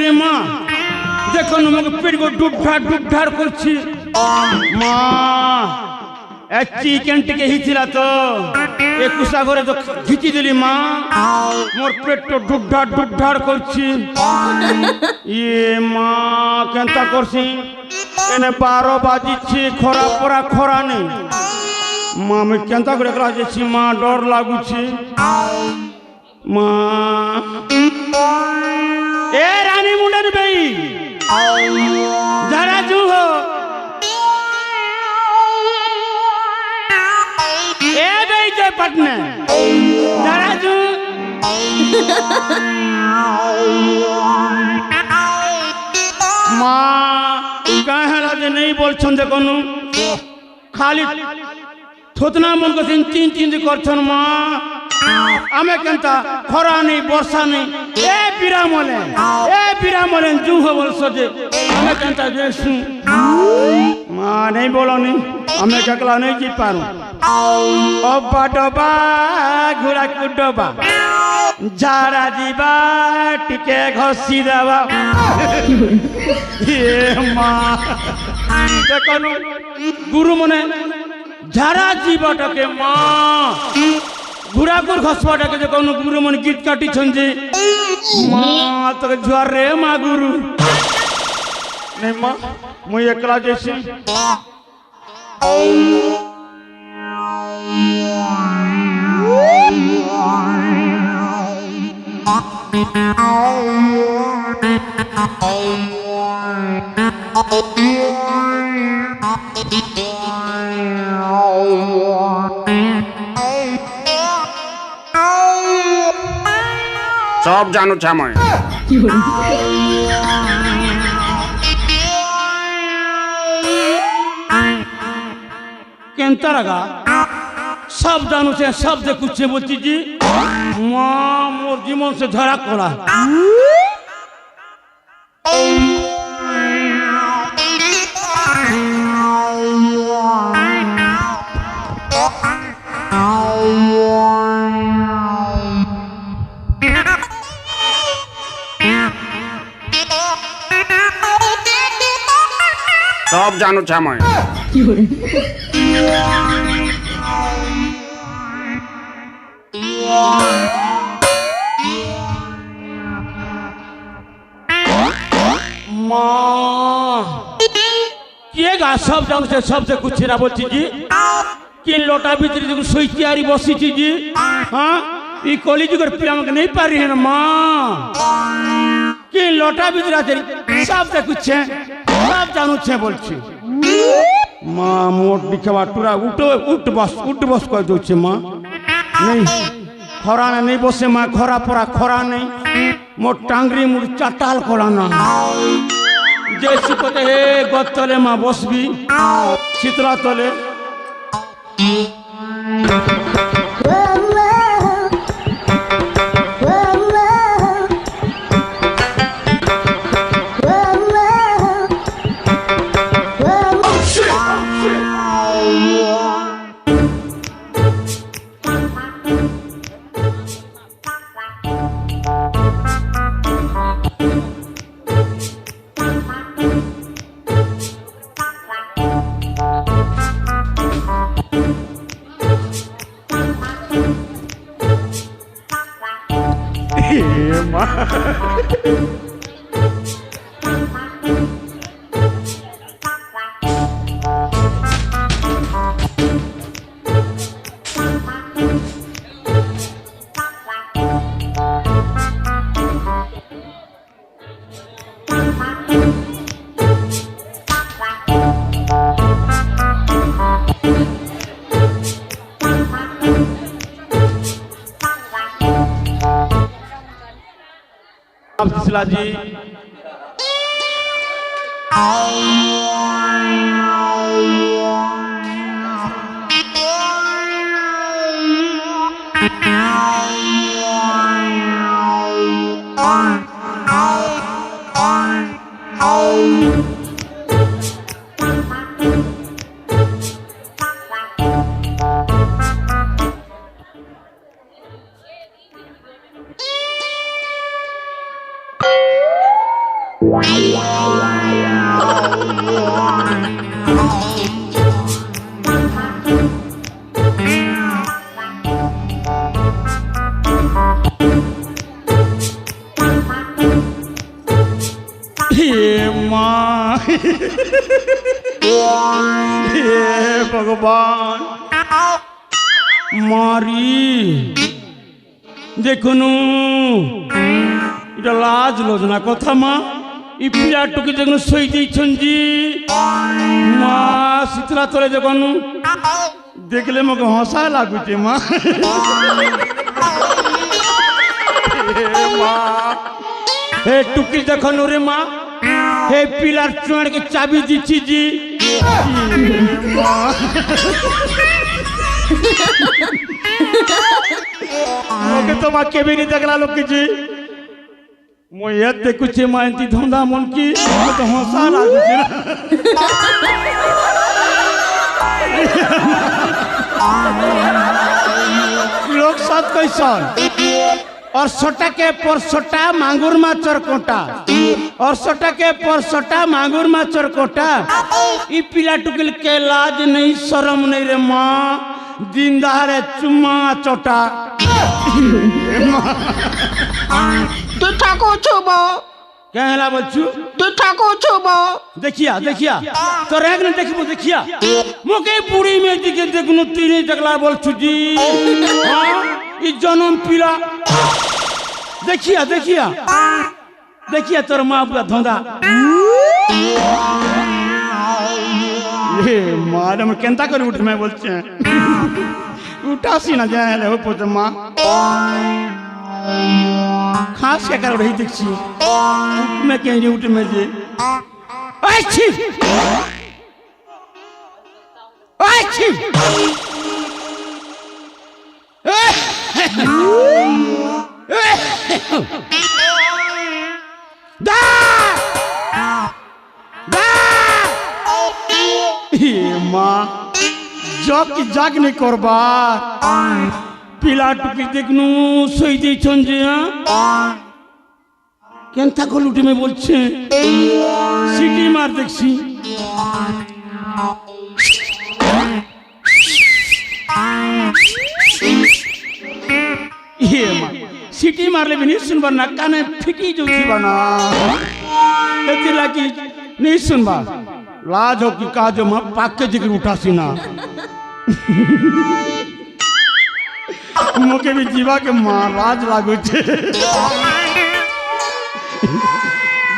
রে মা দেখো আমাকে পেট ডুবঢার করছি মা চিকেনটিকে হিছিল তো এ কুসা ঘরে তো ঘিচি দিলি মা মোর পেট তো ডুবঢার করছি ইয়ে মা কেনতা করছি এনে 12 বাজিছি খরা নেই মা আমি কেনতা করে একলা যাচ্ছি মা ডর লাগুছি মা এ রানী মুন্ডের বেই যারা জুহ এ বেই যে পটনে যারা জু মা কাহেলা যে নেই বলছেন যে কোন খালি থতনা মন করছেন চিন করছেন মা আমি কেনতা খরা নেই বর্ষা নেই এ বিরামলেন জুহ বলছ যে আমি কেনতা দেখছু মা নেই বলনি আমি একলা নেই জি পারু অব্বা ডবা ঘোড়া কুডবা ঝাড়া দিবা টিকে ঘষি দেবা মা দেখুন গুরু মনে ঝাড়া জীবটাকে মা ঘুরাকুর ঘসবাটাকে যে কোনো গুরু মনে গীত কাটিছেন যে মা তোকে জুয়ার রে মা গুরু নেই মা মুই একলা যাইছি সব জানো ছাময় কেনতা রাগা সব জানো সে সব দেখুছে বলছি জি মা মোর জীবন সে ধরা করা সব জানো ছাময় মা কে গা সব জানো সে সব যে কুচ্ছে না বলছি জি কি লোটা ভিতরে যখন সইতিয়ারি বসিছি জি হ্যাঁ এই কলি যুগের পিলা আমাকে নেই পারি না মা কি লোটা ভিতরে আছে সব দেখুচ্ছে সব জানুচ্ছে বলছি মা মোট দিখাবা টুরা উঠ বস করে দিচ্ছে মা নেই খরা নেই বসে মা খরা পড়া খরা নেই মোট টাংরি মুড় চাটাল করা না যে শিপতে হে গতলে মা বসবি শীতলা তলে जी माँ हे भगवान मारी দেখুন এটা লাজ লোচনা কথা মা ই পিলাটুকে যখন সই দিয়েছেন জি মা শীতলা তলে যখন দেখলে মোকে হসা লাগুছে মা মা হে টুকি যখন ওরে মা হে পিলার চুয়াড়কে চাবি দিচ্ছি জি ওকে তো মা কেবি নি দেখলা লোক জি মই এত দেখুছে মা এতি ধন্দা মন কি তো হসা লাগুছে না লোক সাত কইছন और सोटा के परसोटा मांगुर माचर कोटा और सोटा के परसोटा मांगुर माचर कोटा ई पिला टुकिल के लाज नहीं शर्म नहीं रे माँ दिन दहाड़े चुम्मा चोटा तू ठाको छुबो क्या है ला बच्चू तू ठाको छुबो देखिया देखिया तो रैग ने देखबो देखिया मोके पूरी में दिखे देखनु तीन जगला बोल छुजी हां ई जन्म पिला देखिया देखिया देखिया तोर माँ बुआ धोंदा ये मारे में केंता कर उठ मैं बोलते हैं उठासी ना जाए ले हो पोते माँ खास क्या कर रही देखी मैं कह रही उठ में जे अच्छी अच्छी दा दा ये माँ जग की जाग नहीं करबा पिला टुकी देखनू सही दिয়েছেন যে কেনতা কল উঠে মে বলছে সিটি মার দেখছি ये मां सिटी मारले भी नहीं सुनबा ना काने फिटी जोची बना एतिला की नहीं सुनबा लाज हो की काजो मां पाके जिगर उठासी ना मोके भी जीवा के मां लाज लागो छे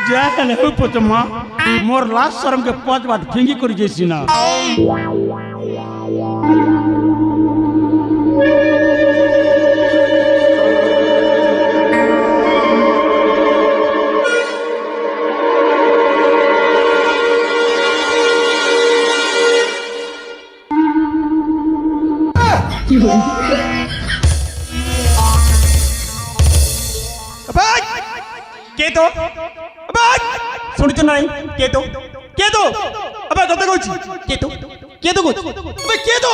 जाने हो पुत मां मोर लाज शर्म के पांच बात फिंगी करी जैसी ना কে তো শুনিছ নাই কে তো আবার কথা কইছি কে তো কে তো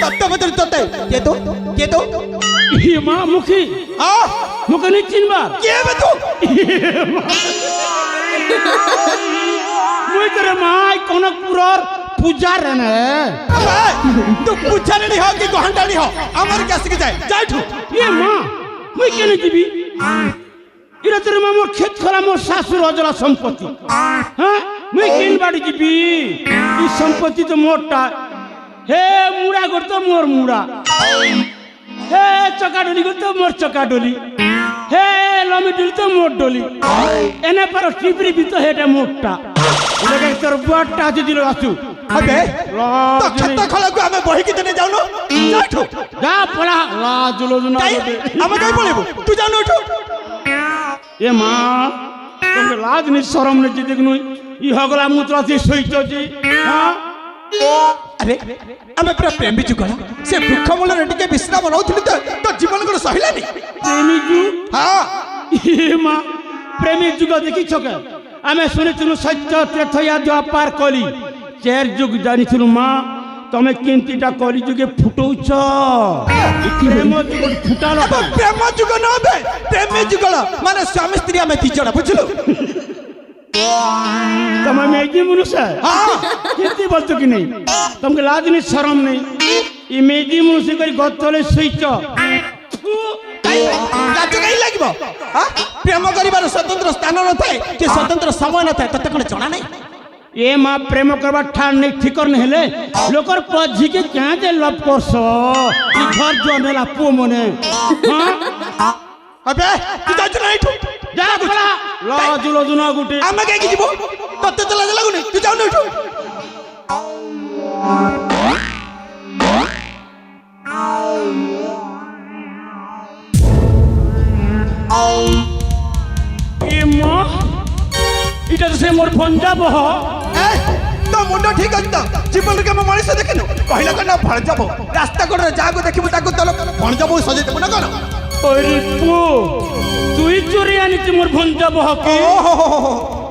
তত্ত্ব বদল তত্ত্ব কে তো ये मां मुखी मुके नहीं चिनबा কে বে তো मुई करे मां कनकपुरर पूजा रे ने তো পুছানি নি हो कि घंटानी हो আমার কাছে কি যায় যাইঠু ये मां मुई केने जीबी इरा तेरे मां मोर खेत खला मोर सासुर अजला संपत्ति हां मुई केन बाड़ी जीबी ई संपत्ति तो मोरटा हे मुड़ा गोर तो मोर मुड़ा हे चका डोली गोर तो मोर चका डोली हे लमी डोली तो मोर डोली एने पर टिपरी भी तो हेटा मोरटा लगे तोर बुआटा आज दिलो आसु अबे तो छत्ता खला को हमें बही कितने जानो जाइठु जा पला लाज लोजना हमें कहीं बोलेबो तू जानो उठो ये मां तुमके लाज नहीं शरम नहीं देखनु ई हगला मुतरा से सहित जी हां अरे आम पूरा प्रेमी जुगल से वृक्ष मूल टे विश्राम नौली तो जीवन को सहलानी प्रेमी जुग हाँ ए माँ प्रेमी जुग देखी के आम शुणु सत्य तीर्थ द्वापार कली 4 जुग जानी माँ तमें केमतीटा कली जुगे फुटौच प्रेम जुग फुटाल प्रेम जुग नबे प्रेमी जुगल माने स्वामी स्त्री आम तीजण बुझल तम मेजी मनुष्य हाँ केमती बोलत कि नहीं तुमको लाज नहीं शरम नहीं ये मेजी मनुष्य कर गतले शुच लाज कहीं लगे प्रेम कर स्वतंत्र स्थान न थाए कि स्वतंत्र समय न थाए तते कौन जना नहीं ए माँ प्रेम करवा ठान नहीं ठिकर नहीं हेले लोकर पझी के क्या जे लव करस ई घर जो नेला पो मने हां अबे तू जाच नहीं ठू जा बला लाज लजुना गुटे आमे के की जीवो तते तो लाज लागुनी तू जाऊ नहीं ठू ए माँ इटा से मोर पंजाब हो तो मुंडो ठीक अछि तो जीवन के मनीष देखिनु कहला कना फळ जाबो रास्ता कोन जागो देखिबु ताको तल फळ जाबो सजे देबो ना कोन अरे पो तुई चोरी आनी ती मोर पंजाब हो के ओहो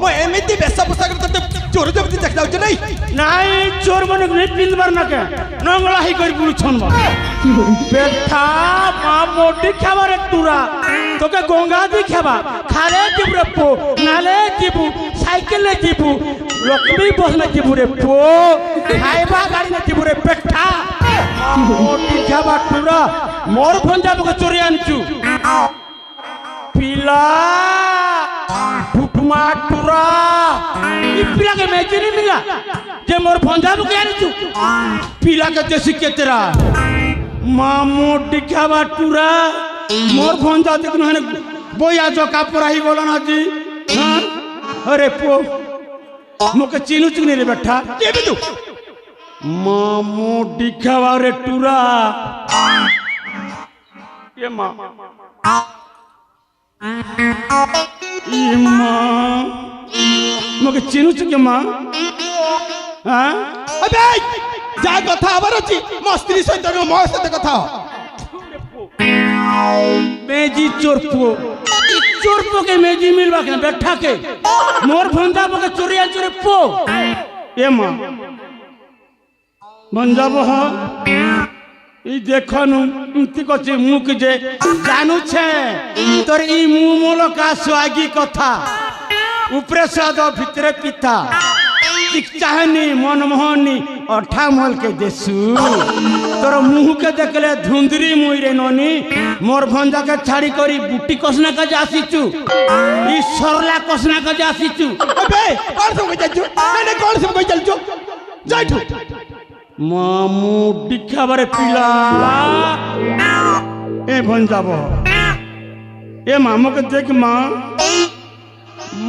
मो एमिति बेसा पोसाक तते चोर जबती देख जाउ नहीं नहीं चोर मन नहीं पिंदबार ना के नंगला ही कर पुरु छन बेटा मां मोटी खाबारे टुरा तोके गंगा दी खाबा खाले जीबु रे पो नाले जीबु साइकिल ले जीबु लक्ष्मी बस में जीबु रे पो खाइबा गाड़ी में जीबु रे बेटा मोटी खाबा टुरा मोर पंजाब के चोरी आनचू पिला फुटमा टुरा ई पिला के मेची नहीं मिला जे मोर पंजाब के आनचू पिला के देसी के तेरा मामू डिखाबा टुरा मोर पंजाब देख न बोया जो कापुरा ही बोला ना जी हां अरे पो मोके चिनु चिनु रे बैठा के भी तू मामू डिखाबा रे टुरा ये मां ये मां मोके चिनु चिके मां हां अबे जा कथा आबर अछि मो स्त्री सहित मो सहित कथा मेजी चोरपो चोरपो के मेजी मिलवा के बैठा के मोर भंजा के चोरिया चोरे पो ए मां भंजा बह ई देखनु इति कछि मुख जे जानू छे तोर ई मुंह मोल का स्वागी कथा ऊपरे स्वाद भितरे पिता चाहनी मनमोहनी अठा मोल के देसु तोर मुंह के देखले धुंदरी मुई रे ननी मोर भंजा के छाड़ी करी बुटी कसना का जासीचु ई सरला कसना का जासीचु अबे कौन सब चलचु नहीं कौन सब चलचु जाइठू मामू डिखा बारे पिला ए भंजाब ए मामू के देख माँ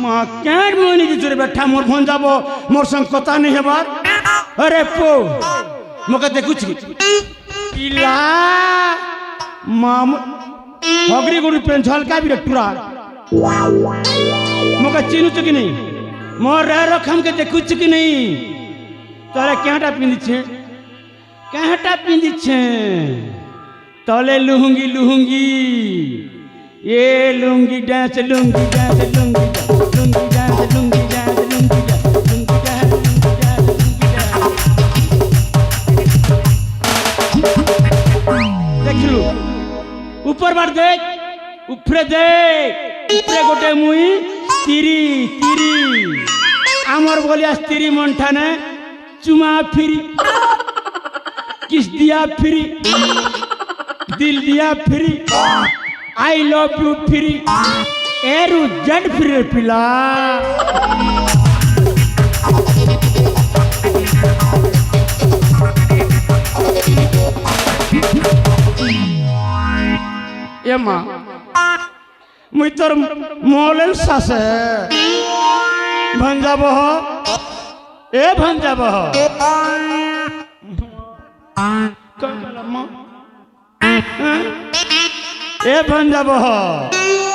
माँ क्या मोनी की चोरी बैठा मोर भंजाब मोर संग कथा नहीं है बार अरे पो मोके देखु छी पिला मामू हगरी गुड़ी पेन झलका भी टुरा मोके चिनु छी कि नहीं मोर रे रखम के देखु छी कि नहीं तोरे केटा पिंदी छे केटा पिंदी छे तले लुंगी लुंगी ये lungi dance lungi dance lungi lungi dance lungi dance lungi dance lungi dance देख लू ऊपर बार देख ऊपरे देख ऊपरे गोटे मुई तिरी तिरी आमर बोलिया तिरी मंठाने चुमा फिरी किस दिया फिरी दिल दिया free I love you free एरू जेड फिरी पिला ये माँ मुई तोर मोलेल सासे भंजा बह ए भंजा बह ए भंजा बह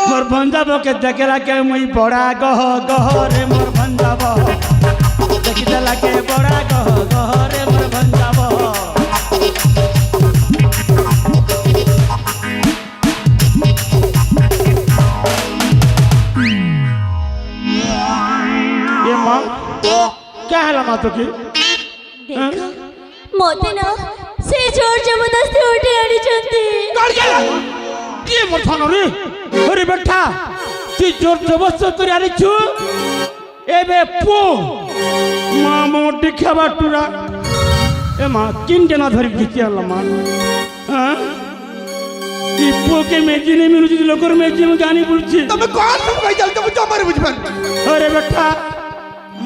मोर भंजा बह के देखेला के मुई बड़ा गह गह रे मोर भंजा बह देखी देला के बड़ा गह गह रे मोर भंजा बह ଡାକା তোকে ଦେଖ ମତେ ନା ସେ ଜୋର ଜବରଦସ୍ତି ଉଠେଇ ଆଣିଛନ୍ତି। କିଏ ମୋ ଥାନରେ ହରି ବେଠା তুই জোর জবরদস্ত করে আনিছু এবে পো মা মোটি খাবার টুরা এ মা কিনতে না ধরি ঘিচি আনলাম মা হ্যাঁ কি পোকে মেজিনে মিনুছি লোকর মেজি মু জানি বলছি তুমি কোন সব কই চাল তুমি জমারে বুঝবেন আরে বেটা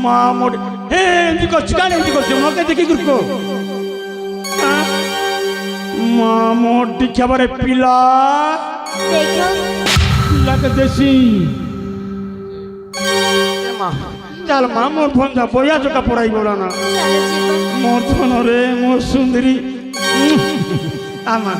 মা মোটি হে এমনি করছি কেন এমনি করছি ওকে দেখি করবো মা মোটি খাবারে পিলা দেখো লাগে দেশি চাল মা মোর ফোন যা বইয়া চোখা পড়াই বলা না ଚାଲ ଯିବା। মোর ফোন রে মোর সুন্দরী আমা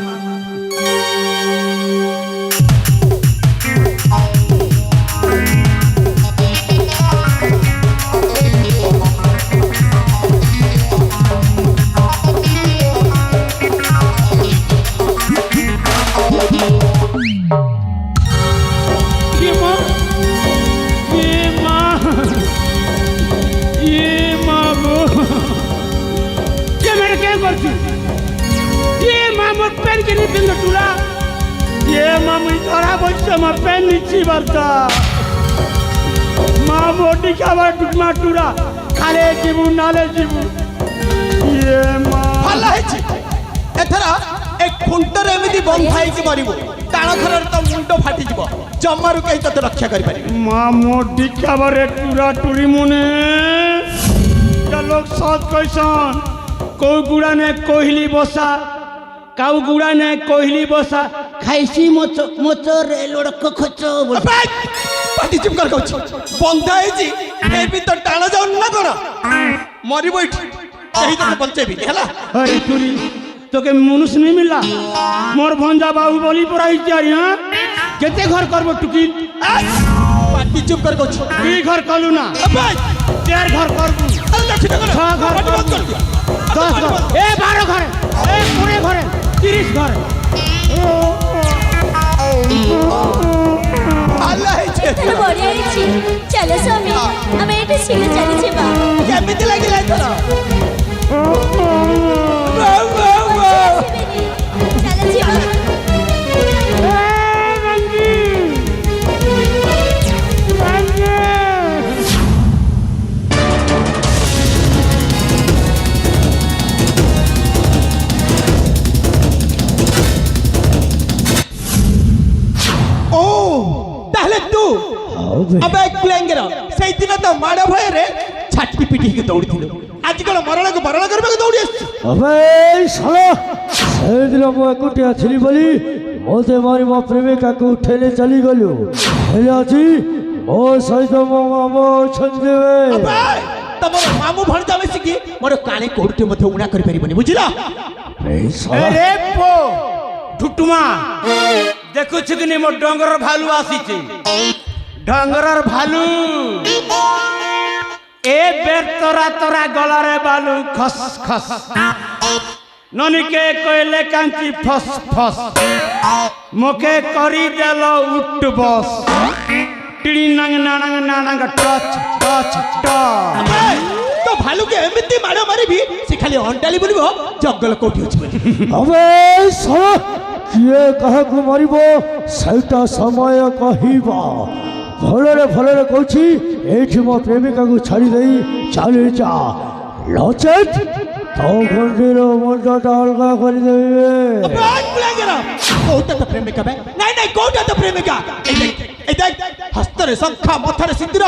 पेन के नहीं पिंग टूला ये मामी थोड़ा बच्चा मा पेन नीची बरता माँ मोटी खावा टुकमा टूला खाले जीवु नाले जीवु ये माँ ভালো হয়েছে এথরা এক খুঁটরে এমিতি বন্ধাই কি মারিব টাণ খরার তো মুন্ড ফাটি যাব জমারু কেই ততে রক্ষা করি পারিবে माँ मोटी खावा रे टूरा टूरी मुने क्या लोग साथ कैसन कोई गुड़ा ने कोहली बसा काउ गुड़ा ने कोहली बसा खाइसी मोचो मोचो रे लोड़क खचो बोल পাটি চুপ কর কইছি বন্ধা হইছি এর ভিতর টাণ যাও না কোন মরিব এটি এই তো বঞ্চাইবি হেলা अरे टूरी तो के मनुष्य नहीं मिला मोर भंजा बाबू बोली पराई जारी हां केते घर करबो टुकी পাটি চুপ কর কইছি की घर कलू ना আবাই चार घर करबू আরে দেখি না छह घर পাটি বন্ধ करबू কর দিয়া 10 घर ए 12 घर ए 20 घर 30 घर ভালো হয়েছে ଏଥର ବଢିଆ ହେଇଛି। ଚାଲ ସ୍ୱାମୀ ଆମେ ଏଠି ଶୀଘ୍ର ଚାଲି ଯିବା। কেমিতি লাগিলা এথর ଆସିବେନି। ଚାଲ ଯିବା। ও তাহলে তু আবে কুলেঙ্গের সেই দিন তো মাড় ভয়ে ছাটি পিটি কে দৌড়িছিল আজ কোন মরণকে বরণ করবে দৌড়ি আসছে अबे साला সেদিন মু একুটিয়া ছিলি বলি মতে মারি মো প্রেমিকাকে উঠেলে চলি গলু হেলে আছি ও সহিত মো মামো ছন্দেবে আবে তোমার মামু ভণজা মিশিকি মোর কানে কোড়তে মধ্যে উড়া করি পারিবনি বুঝিলা এই সালা अरे पो ठुटुमा देखु छु कि नहीं मोर डंगर भालू आसीचे डंगर भालू ए बेर तोरा तोरा गलारे बालू खस खस ननी के कोयले कांची फस फस मोके करी देलो उठ बस टिड़ी नंग नानंग नानंग टच टच टच তো ভালুকে এমনি মাড় মারিবি সে খালি অন্টালি বলিব জঙ্গল কোটি আছে বলি अबे साला কিয়ে কাহাকু মারিব সেইটা সময় কহিবা ভলরে কইছি এইটি মো প্রেমিকাকে ছাড়ি দেই চালি যা লচেত তো গন্ডির মনটা আলগা করে দেবে আবে কুলেঙ্গের কোটা তো প্রেমিকা বে নাই নাই কোটা তো প্রেমিকা এই দেখ হস্তরে শঙ্খা মাথারে সিন্দুর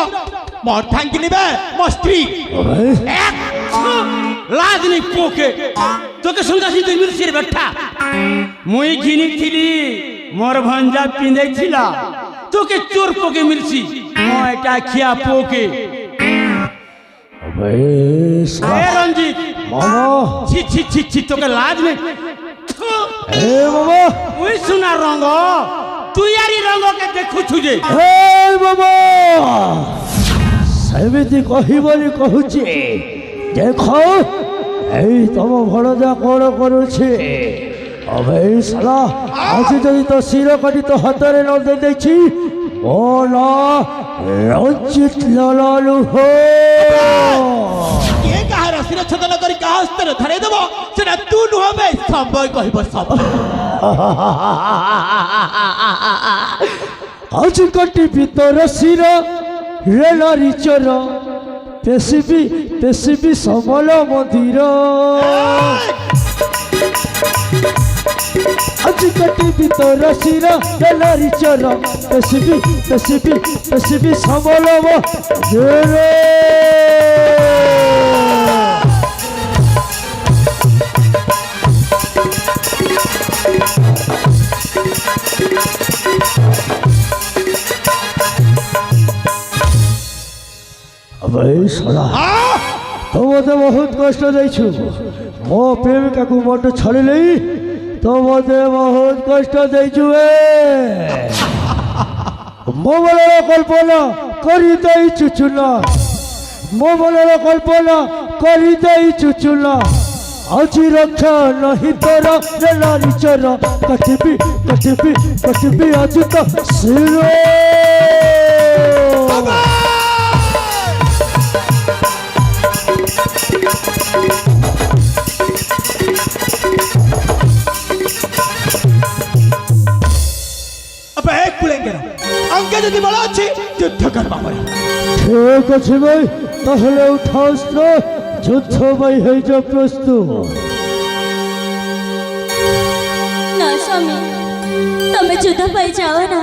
মোর থাঙ্কি নিবে মো স্ত্রী अबे लाज नहीं पोके तो के सुनता सी तू मिर्ची रे बैठा मुई घिनी थिली मोर भंजा पिंदे छिला तो के चोर पोके मिर्ची मोय टा खिया पोके अबे ए साला रंजीत मामा छी छी छी छी तो के लाज नहीं ए मामा ओई सुना रंग तू यारी रंग के देखु छुजे ए बाबा সেমিতি কহিবনি কহুছি দেখো এই তম ভণজা কোণ করুছে অবে এই শালা আজ যদি তো শির কাটি তো হাতরে ন দেখছি ও না রঞ্জিত লালালু হো কে শির ছেদন করি কাহা হস্ତରେ ধরাই দেব সেটা তু নুহবে সময় কহিব সব আজ কাটি ভিতর শির রে নারী চর পেশিবি সমল মন্দির আজ কাটি ভিতর শির রে নারী চর পেশিবি সমল মন্দির তোমাদের বহুত কষ্ট দিয়েছু মো প্রেমিকাকে মত ছড়িলি তোমাদের বহুত কষ্ট দিয়েছু মো মনের কল্পনা করি দেই চুচুনা মো মনের কল্পনা করি দেই চুচুনা আজি রক্ষা নহি তোর নারী চর কটিবি আজি তো শির অঙ্কে যদি বলা আছে যুদ্ধ করবা পড়ে ঠিক আছে ভাই তাহলে উঠা অস্ত্র যুদ্ধ ভাই হয়ে যা প্রস্তুত না স্বামী তুমি যুদ্ধ পাই যাও না